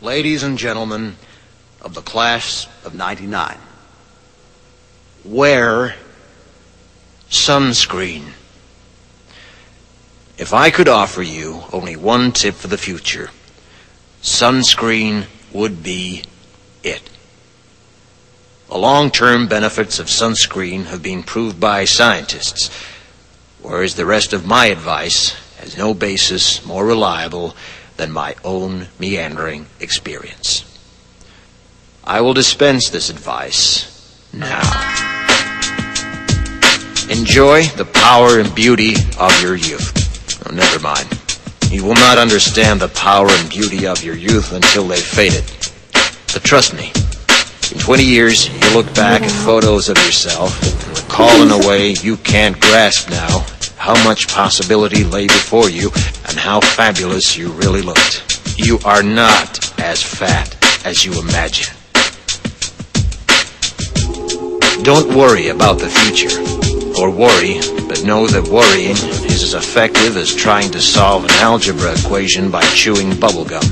Ladies and gentlemen of the class of '99, wear sunscreen. If I could offer you only one tip for the future, sunscreen would be it. The long-term benefits of sunscreen have been proved by scientists, whereas the rest of my advice has no basis more reliable than my own meandering experience. I will dispense this advice now. Enjoy the power and beauty of your youth. Oh, never mind. You will not understand the power and beauty of your youth until they've faded. But trust me, in 20 years, you'll look back at photos of yourself and recall in a way you can't grasp now how much possibility lay before you and how fabulous you really looked. You are not as fat as you imagine. Don't worry about the future, or worry, but know that worrying is as effective as trying to solve an algebra equation by chewing bubblegum.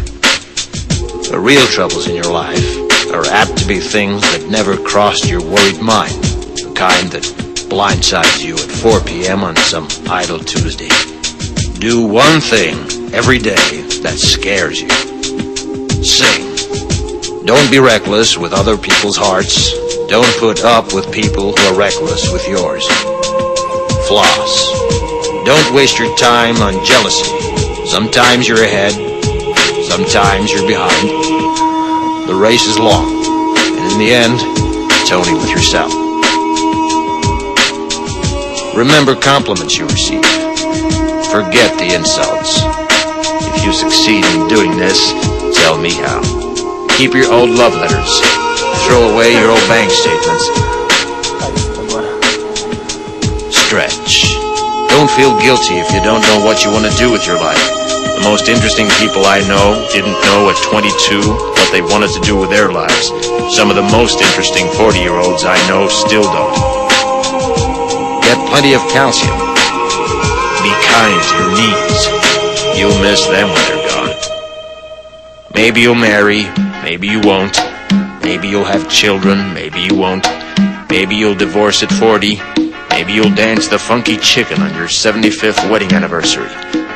The real troubles in your life are apt to be things that never crossed your worried mind, the kind that blindsides you at 4 p.m. on some idle Tuesday. Do one thing every day that scares you. Sing. Don't be reckless with other people's hearts. Don't put up with people who are reckless with yours. Floss. Don't waste your time on jealousy. Sometimes you're ahead, sometimes you're behind. The race is long, and in the end, it's only with yourself. Remember compliments you receive. Forget the insults. If you succeed in doing this, tell me how. Keep your old love letters. Throw away your old bank statements. Stretch. Don't feel guilty if you don't know what you want to do with your life. The most interesting people I know didn't know at 22 what they wanted to do with their lives. Some of the most interesting 40-year-olds I know still don't. Get plenty of calcium. Be kind to your knees. You'll miss them when they're gone. Maybe you'll marry, maybe you won't. Maybe you'll have children, maybe you won't. Maybe you'll divorce at 40. Maybe you'll dance the funky chicken on your 75th wedding anniversary.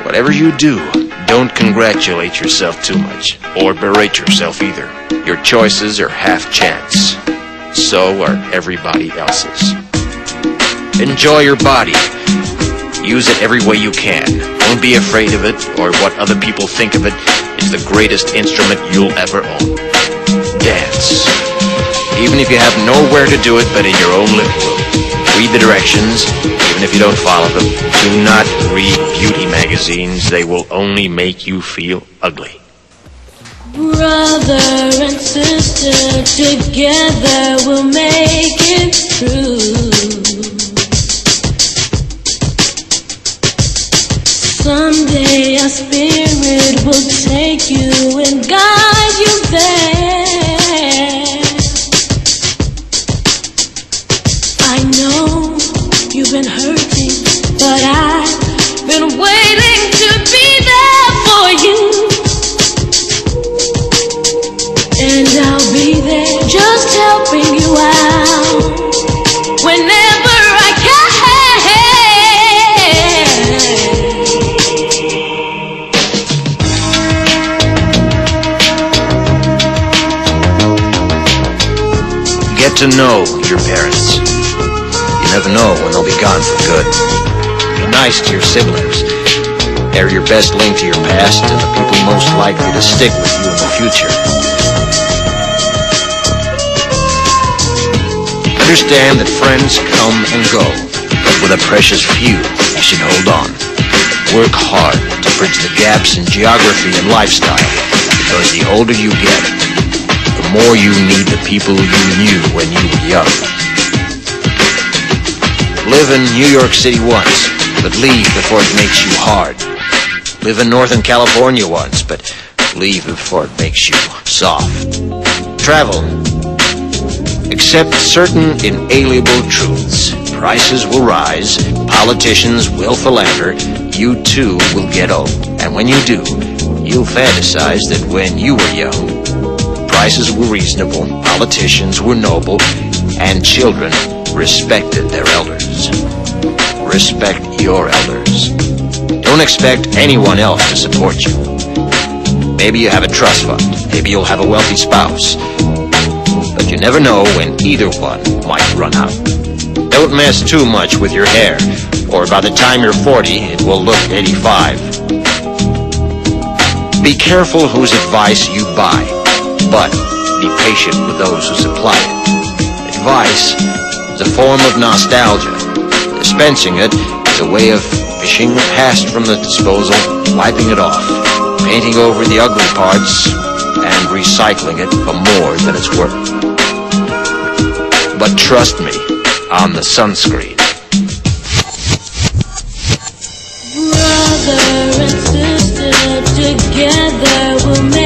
Whatever you do, don't congratulate yourself too much, or berate yourself either. Your choices are half chance. So are everybody else's. Enjoy your body. Use it every way you can. Don't be afraid of it, or what other people think of it is the greatest instrument you'll ever own. Dance. Even if you have nowhere to do it but in your own living room. Read the directions, even if you don't follow them. Do not read beauty magazines. They will only make you feel ugly. Brother and sister, together we'll make it through. Someday our spirit will take you and guide you there. I know you've been hurting, but I've been waiting to be there for you. And I'll be there just helping you out whenever I can. Get to know your parents. You never know when they'll be gone for good. Be nice to your siblings. They're your best link to your past and the people most likely to stick with you in the future. Understand that friends come and go, but with a precious few, you should hold on. Work hard to bridge the gaps in geography and lifestyle, because the older you get, the more you need the people you knew when you were young. Live in New York City once, but leave before it makes you hard. Live in Northern California once, but leave before it makes you soft. Travel. Accept certain inalienable truths. Prices will rise, politicians will philander, you too will get old. And when you do, you'll fantasize that when you were young, prices were reasonable, politicians were noble, and children respected their elders. Respect your elders. Don't expect anyone else to support you. Maybe you have a trust fund, maybe you'll have a wealthy spouse, but you never know when either one might run out. Don't mess too much with your hair, or by the time you're 40, it will look 85. Be careful whose advice you buy, but be patient with those who supply it. Advice is a form of nostalgia. Dispensing it is a way of fishing the past from the disposal, wiping it off, painting over the ugly parts, and recycling it for more than it's worth. But trust me on the sunscreen. Brother and sister, together we'll make